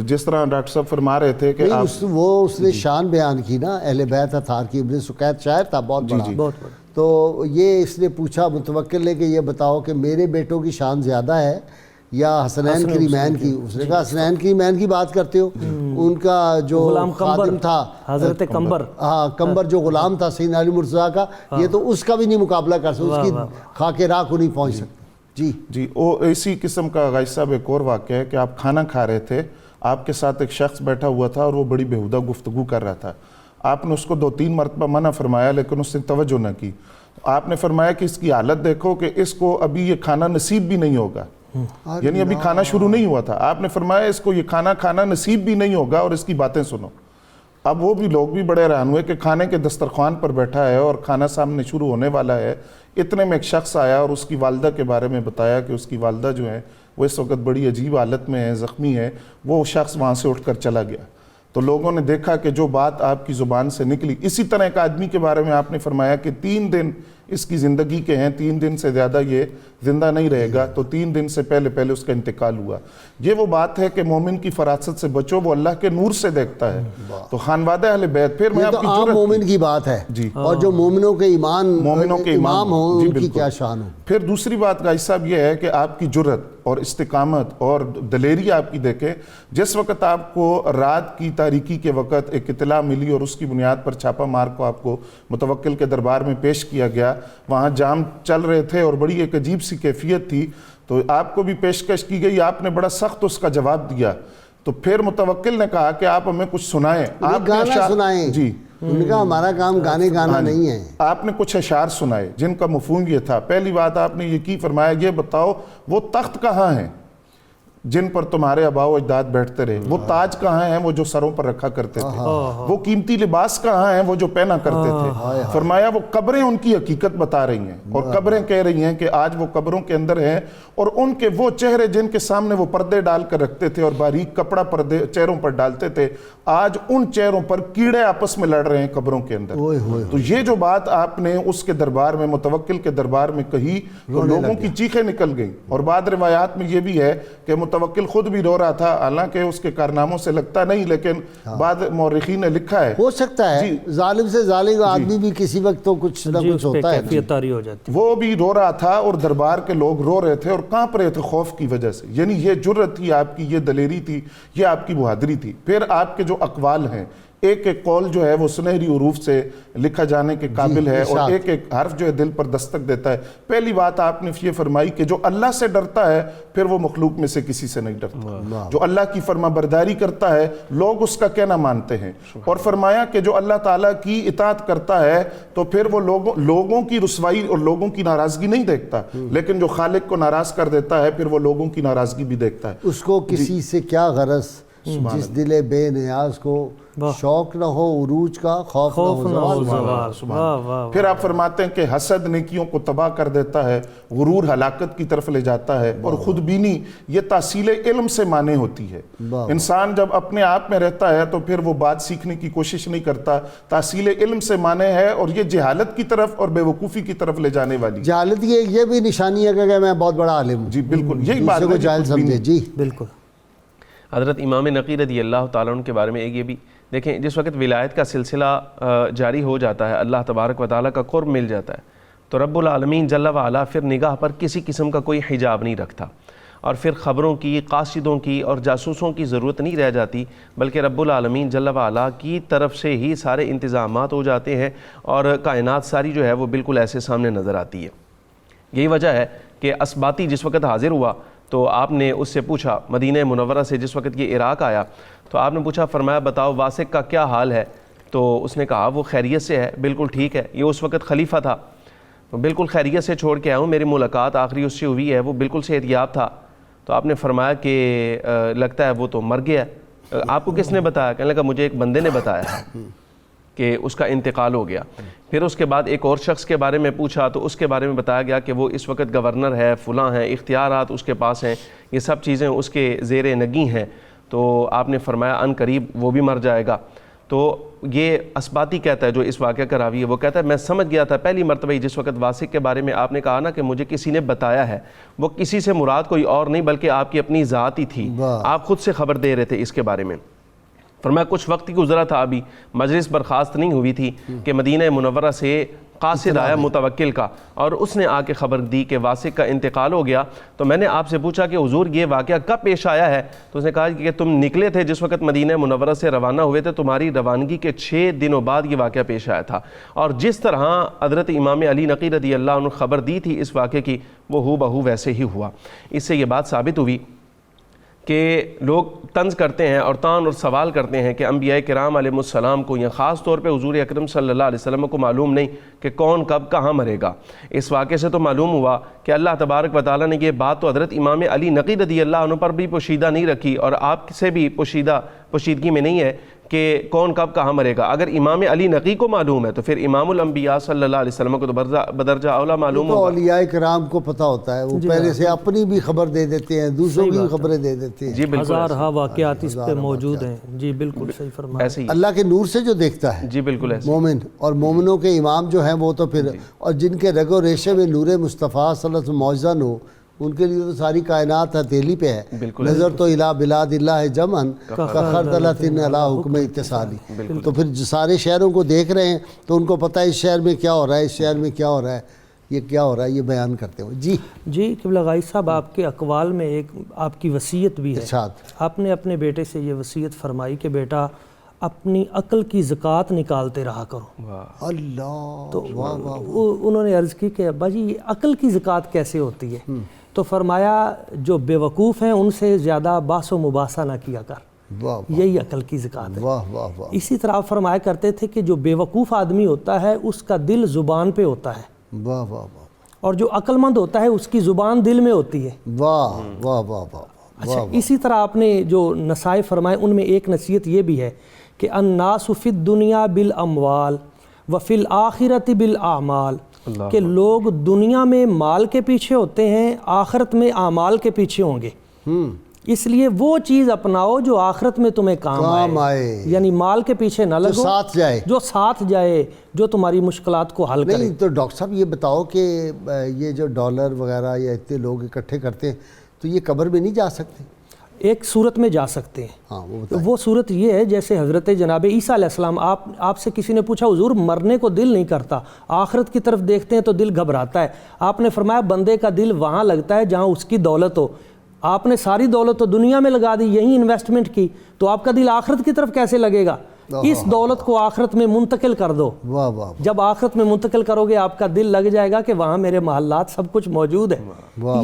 جس طرح ڈاکٹر صاحب فرما رہے تھے کہ اس نے شان بیان کی نا اہل بیت اطہار کی. ابن سکیت شاعر تھا بہت بڑا. تو یہ اس نے پوچھا متوکل نے کہ یہ بتاؤ کہ میرے بیٹوں کی شان زیادہ ہے یا حسنین کریمین کی؟ اس نے کہا حسنین کریمین کی بات کرتے ہو، ان کا جو خادم تھا حضرت قمبر، قمبر جو غلام تھا سیدنا علی مرتضیٰ کا، یہ تو اس کا بھی نہیں مقابلہ کر سکتے، اس کی خاک راہ کو نہیں پہنچ سکتے. جی اسی قسم کا غازی صاحب ایک اور واقعہ ہے کہ آپ کھانا کھا رہے تھے آپ کے ساتھ ایک شخص بیٹھا ہوا تھا اور وہ بڑی بیہودہ گفتگو کر رہا تھا. آپ نے اس کو 2-3 مرتبہ منع فرمایا لیکن اس نے توجہ نہ کی. آپ نے فرمایا کہ اس کی حالت دیکھو کہ اس کو ابھی یہ کھانا نصیب بھی نہیں ہوگا, یعنی ابھی کھانا شروع نہیں ہوا تھا. آپ نے فرمایا اس کو یہ کھانا نصیب بھی نہیں ہوگا اور اس کی باتیں سنو. اب وہ بھی لوگ بھی بڑے حیران ہوئے کہ کھانے کے دسترخوان پر بیٹھا ہے اور کھانا سامنے شروع ہونے والا ہے. اتنے میں ایک شخص آیا اور اس کی والدہ کے بارے میں بتایا کہ اس کی والدہ جو ہے وہ اس وقت بڑی عجیب حالت میں ہے, زخمی ہے. وہ شخص وہاں سے اٹھ کر چلا گیا. تو لوگوں نے دیکھا کہ جو بات آپ کی زبان سے نکلی, اسی طرح ایک آدمی کے بارے میں آپ نے فرمایا کہ 3 دن اس کی زندگی کے ہیں, 3 دن سے زیادہ یہ زندہ نہیں رہے گا, تو 3 دن سے پہلے اس کا انتقال ہوا. یہ وہ بات ہے کہ مومن کی فراست سے بچو, وہ اللہ کے نور سے دیکھتا ہے. تو خانوادہ اہل بیت, پھر میں آپ کی عام مومن کی بات ہے جی, اور جو مومنوں کے امام ہوں ان کی کیا شان ہو. پھر دوسری بات غازی صاحب یہ ہے کہ آپ کی جرت اور استقامت اور دلیری آپ کی دیکھیں. جس وقت آپ کو رات کی تاریکی کے وقت ایک اطلاع ملی اور اس کی بنیاد پر چھاپا مار کو آپ کو متوکل کے دربار میں پیش کیا گیا, وہاں جام چل رہے تھے اور بڑی ایک عجیب سی کیفیت تھی, تو آپ کو بھی پیشکش کی گئی, آپ نے بڑا سخت اس کا جواب دیا. تو پھر متوکل نے کہا کہ آپ ہمیں کچھ سنائیں, آپ گانا سنائیں. جی, انہوں نے کہا ہمارا کام گانے گانا نہیں ہے. آپ نے کچھ اشعار سنائے جن کا مفہوم یہ تھا. پہلی بات آپ نے یہ کی, فرمایا یہ بتاؤ وہ تخت کہاں ہیں جن پر تمہارے آباء و اجداد بیٹھتے رہے, وہ تاج کہاں ہیں وہ جو سروں پر رکھا کرتے تھے, وہ قیمتی لباس کہاں ہیں وہ جو پہنا کرتے تھے. فرمایا وہ قبریں ان کی حقیقت بتا رہی ہیں, اور قبریں کہہ رہی ہیں کہ آج وہ قبروں کے اندر ہیں, اور ان کے وہ چہرے جن کے سامنے وہ پردے ڈال کر رکھتے تھے اور باریک کپڑا پردے چہروں پر ڈالتے تھے, آج ان چہروں پر کیڑے آپس میں لڑ رہے ہیں قبروں کے اندر. تو یہ جو بات آپ نے اس کے دربار میں, متوکل کے دربار میں کہی, تو لوگوں کی چیخیں نکل گئیں. اور بعد روایات میں یہ بھی ہے کہ متوکل خود بھی رو رہا تھا, حالانکہ اس کے کارناموں سے لگتا نہیں, لیکن بعد مورخین نے لکھا ہے ہو سکتا ہے ظالم سے ظالم آدمی بھی کسی وقت تو کچھ نہ کچھ ہوتا ہے, کیفیت طاری ہو جاتی. وہ بھی رو رہا تھا اور دربار کے لوگ رو رہے تھے اور کانپ رہے تھے خوف کی وجہ سے. یعنی یہ جرت تھی آپ کی, یہ دلیری تھی, یہ آپ کی بہادری تھی. پھر آپ کے جو اقوال ہیں, ایک ایک قول جو ہے وہ سنہری حروف سے لکھا جانے کے قابل ہے, اور ایک ایک حرف جو ہے دل پر دستک دیتا ہے. پہلی بات آپ نے یہ فرمائی کہ جو اللہ سے ڈرتا ہے پھر وہ مخلوق میں سے کسی سے نہیں ڈرتا. جو اللہ کی فرما برداری کرتا ہے لوگ اس کا کہنا مانتے ہیں. اور فرمایا کہ جو اللہ تعالیٰ کی اطاعت کرتا ہے تو پھر وہ لوگوں کی رسوائی اور لوگوں کی ناراضگی نہیں دیکھتا, لیکن جو خالق کو ناراض کر دیتا ہے پھر وہ لوگوں کی ناراضگی بھی دیکھتا ہے. اس کو کسی سے کیا غرض جس دل بے نیاز کو شوق نہ ہو عروج کا, خوف نہ ہو زوال. پھر آپ فرماتے ہیں کہ حسد نیکیوں کو تباہ کر دیتا ہے, غرور ہلاکت کی طرف لے جاتا ہے, اور خودبینی یہ تحصیل علم سے مانے ہوتی ہے. انسان جب اپنے آپ میں رہتا ہے تو پھر وہ بات سیکھنے کی کوشش نہیں کرتا, تحصیل علم سے مانے ہے, اور یہ جہالت کی طرف اور بے وقوفی کی طرف لے جانے والی. جہالت یہ بھی نشانی ہے کہ میں بہت بڑا عالم ہوں. جی بالکل, یہی بات ہے, جاہل سمجھے. جی بالکل. حضرت امام نقی رضی اللہ تعالیٰ عنہ کے بارے میں ایک یہ بھی دیکھیں, جس وقت ولایت کا سلسلہ جاری ہو جاتا ہے, اللہ تبارک و تعالیٰ کا قرب مل جاتا ہے, تو رب العالمین جل وعلا پھر نگاہ پر کسی قسم کا کوئی حجاب نہیں رکھتا, اور پھر خبروں کی, قاصدوں کی اور جاسوسوں کی ضرورت نہیں رہ جاتی, بلکہ رب العالمین جل وعلا کی طرف سے ہی سارے انتظامات ہو جاتے ہیں, اور کائنات ساری جو ہے وہ بالکل ایسے سامنے نظر آتی ہے. یہی وجہ ہے کہ اسباطی جس وقت حاضر ہوا تو آپ نے اس سے پوچھا, مدینہ منورہ سے جس وقت یہ عراق آیا تو آپ نے پوچھا, فرمایا بتاؤ واسق کا کیا حال ہے؟ تو اس نے کہا وہ خیریت سے ہے, بالکل ٹھیک ہے. یہ اس وقت خلیفہ تھا, بالکل خیریت سے چھوڑ کے آیا ہوں, میری ملاقات آخری اس سے ہوئی ہے, وہ بالکل صحت یاب تھا. تو آپ نے فرمایا کہ لگتا ہے وہ تو مر گیا. آپ کو کس نے بتایا؟ کہنے لگا مجھے ایک بندے نے بتایا کہ اس کا انتقال ہو گیا. پھر اس کے بعد ایک اور شخص کے بارے میں پوچھا تو اس کے بارے میں بتایا گیا کہ وہ اس وقت گورنر ہے, فلاں ہیں, اختیارات اس کے پاس ہیں, یہ سب چیزیں اس کے زیر نگیں ہیں. تو آپ نے فرمایا ان قریب وہ بھی مر جائے گا. تو یہ اسباطی کہتا ہے جو اس واقعہ کا راوی ہے, وہ کہتا ہے میں سمجھ گیا تھا پہلی مرتبہ جس وقت واسق کے بارے میں آپ نے کہا نا کہ مجھے کسی نے بتایا ہے, وہ کسی سے مراد کوئی اور نہیں بلکہ آپ کی اپنی ذات ہی تھی, آپ خود سے خبر دے رہے تھے اس کے بارے میں. فرمایا کچھ وقت ہی گزرا تھا, ابھی مجلس برخاست نہیں ہوئی تھی کہ مدینہ منورہ سے قاصد آیا متوکل کا, اور اس نے آ کے خبر دی کہ واسق کا انتقال ہو گیا. تو میں نے آپ سے پوچھا کہ حضور یہ واقعہ کب پیش آیا ہے؟ تو اس نے کہا کہ تم نکلے تھے جس وقت مدینہ منورہ سے روانہ ہوئے تھے, تمہاری روانگی کے 6 دنوں بعد یہ واقعہ پیش آیا تھا. اور جس طرح حضرت امام علی نقی رضی اللہ عنہ خبر دی تھی اس واقعے کی, وہ ہو بہو ویسے ہی ہوا. اس سے یہ بات ثابت ہوئی کہ لوگ طنز کرتے ہیں اور طعن اور سوال کرتے ہیں کہ انبیاء کرام علیہ السلام کو یا خاص طور پہ حضور اکرم صلی اللہ علیہ وسلم کو معلوم نہیں کہ کون کب کہاں مرے گا۔ اس واقعے سے تو معلوم ہوا کہ اللہ تبارک و تعالیٰ نے یہ بات تو حضرت امام علی نقی رضی اللہ عنہ پر بھی پوشیدہ نہیں رکھی اور آپ سے بھی پوشیدگی میں نہیں ہے کہ کون کب کہاں مرے گا۔ اگر امام علی نقی کو معلوم ہے تو پھر امام الانبیاء صلی اللہ علیہ وسلم کو تو بدرجہ اولا معلوم تو ہوگا۔ اولیاء کرام کو پتہ ہوتا ہے، وہ پہلے سے اپنی بھی خبر دے دیتے ہیں، دوسروں کی بھی خبریں دے دیتے ہیں۔ جی بالکل ہزارہا واقعات اس پہ موجود ہیں۔ جی بالکل صحیح فرمایا۔ ایسے ہی، اللہ کے نور سے جو دیکھتا ہے جی بالکل ایسے مومن، اور مومنوں کے امام جو ہیں وہ تو پھر، اور جن کے رگ و ریشے میں نور مصطفیٰ صلی اللہ علیہ وسلم معجزہ ہو، ان کے لیے تو ساری کائنات ہتھیلی پہ ہے۔ بالکل نظر تو الہ بلاد اللہ جمعن کخردلۃ علی حکم اتصالی۔ تو پھر سارے شہروں کو دیکھ رہے ہیں تو ان کو پتہ ہے اس شہر میں کیا ہو رہا ہے، اس شہر میں کیا ہو رہا ہے، یہ کیا ہو رہا ہے، یہ بیان کرتے ہوئے۔ جی قبلہ غازی صاحب، آپ کے اقوال میں ایک آپ کی وصیت بھی ہے۔ ارشاد۔ آپ نے اپنے بیٹے سے یہ وصیت فرمائی کہ بیٹا اپنی عقل کی زکوٰۃ نکالتے رہا کرو۔ اللہ، تو انہوں نے عرض کی کہ ابا جی یہ عقل کی زکوٰۃ کیسے ہوتی ہے؟ تو فرمایا جو بے وقوف ہیں ان سے زیادہ بحث و مباحثہ نہ کیا کر، واہ یہی عقل کی زکوٰۃ ہے۔ واہ واہ واہ، اسی طرح آپ فرمایا کرتے تھے کہ جو بے وقوف آدمی ہوتا ہے اس کا دل زبان پہ ہوتا ہے، واہ واہ واہ اور جو عقل مند ہوتا ہے اس کی زبان دل میں ہوتی ہے۔ واہ واہ واہ واہ۔ اچھا، اسی طرح آپ نے جو نصائح فرمائے ان میں ایک نصیحت یہ بھی ہے کہ الناس فی الدنیا بالاموال وفی الآخرۃ بالاعمال، کہ لوگ دنیا میں مال کے پیچھے ہوتے ہیں، آخرت میں اعمال کے پیچھے ہوں گے، اس لیے وہ چیز اپناؤ جو آخرت میں تمہیں کام آئے، یعنی مال کے پیچھے نہ لگو، جو ساتھ جائے، جو تمہاری مشکلات کو حل کرے۔ نہیں تو ڈاکٹر صاحب یہ بتاؤ کہ یہ جو ڈالر وغیرہ یا اتنے لوگ اکٹھے کرتے ہیں تو یہ قبر میں نہیں جا سکتے؟ ایک صورت میں جا سکتے ہیں۔ ہاں وہ صورت یہ ہے جیسے حضرت جناب عیسیٰ علیہ السلام، آپ سے کسی نے پوچھا حضور مرنے کو دل نہیں کرتا، آخرت کی طرف دیکھتے ہیں تو دل گھبراتا ہے، آپ نے فرمایا بندے کا دل وہاں لگتا ہے جہاں اس کی دولت ہو۔ آپ نے ساری دولت تو دنیا میں لگا دی، یہی انویسٹمنٹ کی، تو آپ کا دل آخرت کی طرف کیسے لگے گا؟ اس دولت کو آخرت میں منتقل کر دو۔ واہ واہ، جب آخرت میں منتقل کرو گے آپ کا دل لگ جائے گا کہ وہاں میرے محلات سب کچھ موجود ہے۔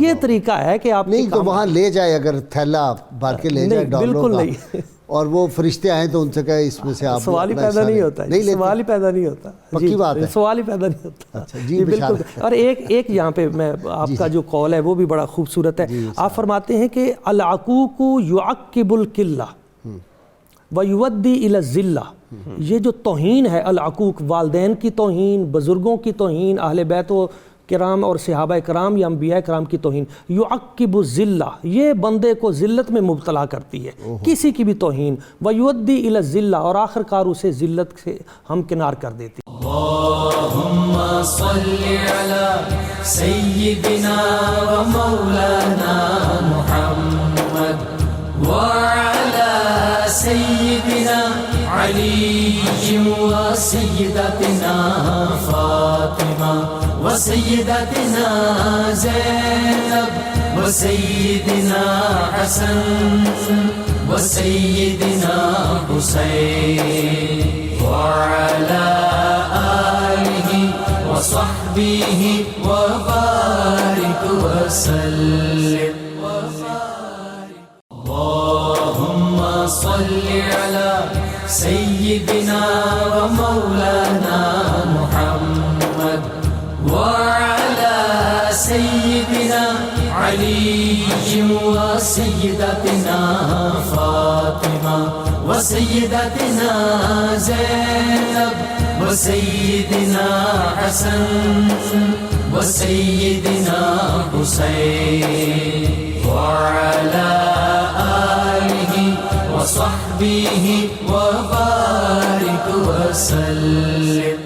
یہ طریقہ ہے کہ آپ نہیں تو وہاں لے جائے، اگر تھیلا بھر کے لے جائے ڈالروں کا، بالکل نہیں، اور وہ فرشتے آئیں تو ان سے کہے اس میں سے آپ سوال ہی پیدا نہیں ہوتا، سوال ہی پیدا نہیں ہوتا، پکی بات ہے، سوال ہی پیدا نہیں ہوتا۔ جی بالکل۔ اور ایک یہاں پہ میں آپ کا جو قول ہے وہ بھی بڑا خوبصورت ہے۔ آپ فرماتے ہیں کہ العقوق یعقب القلہ ویودی الی الذلہ، یہ جو توہین ہے العقوق، والدین کی توہین، بزرگوں کی توہین، اہل بیت و کرام اور صحابہ کرام یا انبیاء کرام کی توہین، یعقب الذلہ، یہ بندے کو ذلت میں مبتلا کرتی ہے، کسی کی بھی توہین، ویودی الی الذلہ، اور آخر کار اسے ذلت سے ہمکنار کر دیتی ہے۔ اللہم صلی علی سیدنا و مولانا محمد وعلی سیدنا علی و سیدتنا فاطمہ و سیدتنا زینب و سیدنا حسن و سیدنا حسین وعلی آلہ وصحبہ وبارک وسلم۔ اللہم صلی علی سیدنا و مولانا محمد وعلی سیدنا علی و سیدتنا فاطمہ و سیدتنا زینب و سیدنا حسن و سیدنا حسین وعلی آلہ وصحبہ وبارک وسلم۔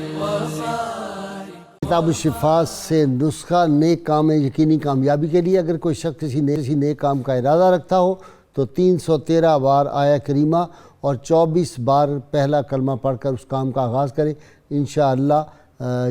کتاب الشفاء سے نسخہ نیک کام یقینی کامیابی کے لیے اگر کوئی شخص کسی نیک کام کا ارادہ رکھتا ہو تو 313 بار آیہ کریمہ اور 24 بار پہلا کلمہ پڑھ کر اس کام کا آغاز کریں، انشاءاللہ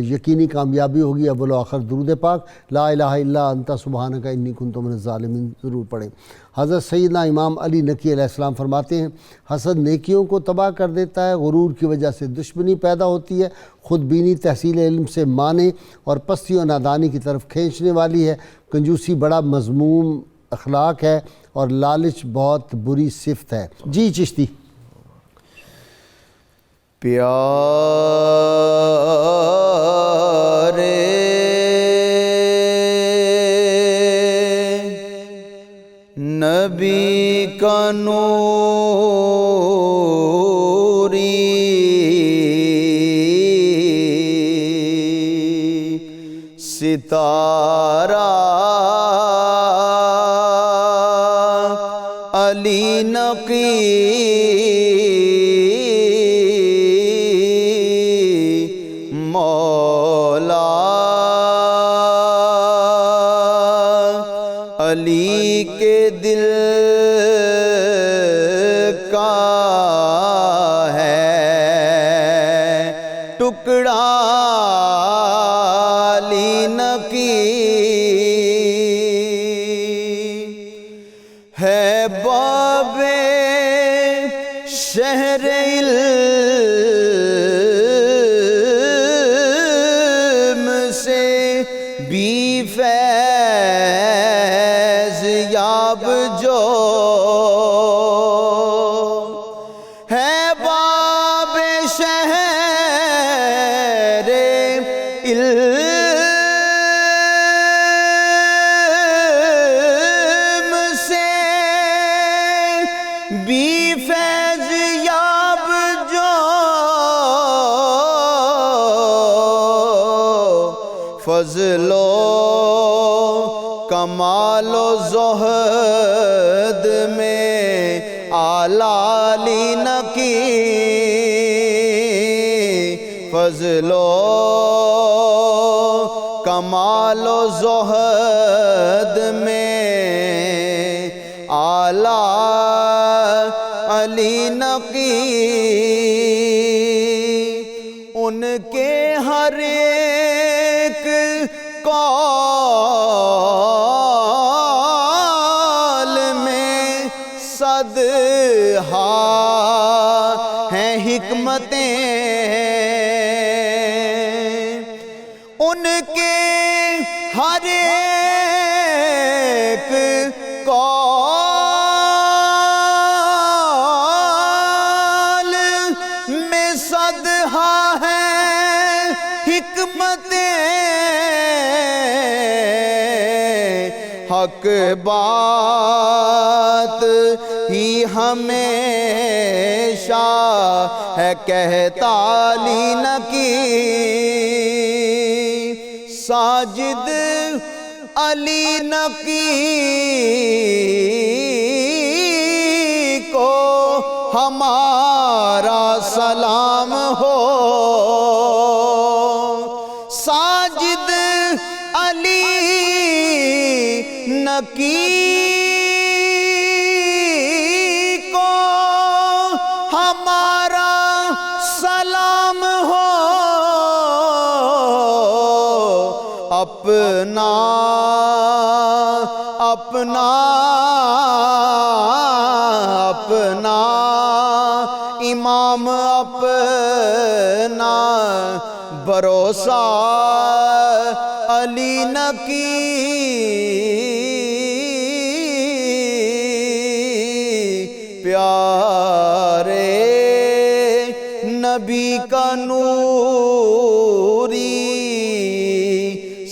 یقینی کامیابی ہوگی۔ اول و آخر درود پاک لا الہ الا انت سبحانک انی کنت من الظالمین ضرور پڑھیں۔ حضرت سیدنا امام علی نقی علیہ السلام فرماتے ہیں حسد نیکیوں کو تباہ کر دیتا ہے، غرور کی وجہ سے دشمنی پیدا ہوتی ہے، خود بینی تحصیل علم سے مانے اور پستی و نادانی کی طرف کھینچنے والی ہے، کنجوسی بڑا مذموم اخلاق ہے اور لالچ بہت بری صفت ہے۔ جی چشتی۔ پیارے نبی کا نوری ستارہ علی نقی مولا علی کے دل کا ہے ٹکڑا علی نقی ہے باب شہر علم سے بھی فیض یاب جو ہے باب شہر علم سے بھی فیض یاب جو فضل و کمال و زہد میں اعلیٰ علی نقی فضل و کمال و زہد میں اعلیٰ علی نقی ان کے ہر ایک قول میں صدہا ہیں حکمتیں ان کے ہر ایک قول میں صدہا ہیں حکمتیں حق بات ہی ہمیشہ ہے کہتا علی نقی ساجد علی نقی کو ہمارا سلام ہو ساجد علی نقی کو ہمارا سلام ہو اپنا اپنا اپنا امام اپنا بھروسہ علی نقی پیارے نبی کا نوری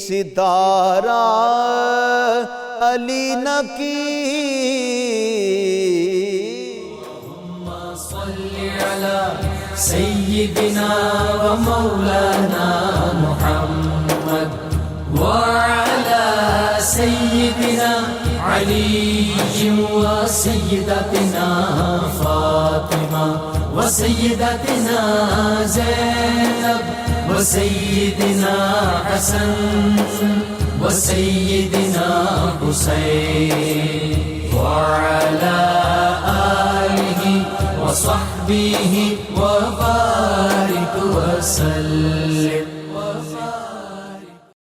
ستارہ علی نقی سيدنا ومولانا محمد وعلى سيدنا علي وسيدتنا فاطمة وسيدتنا زينب وسيدنا حسن وسيدنا حسين وعلى آله وصحبه وبارك وسلم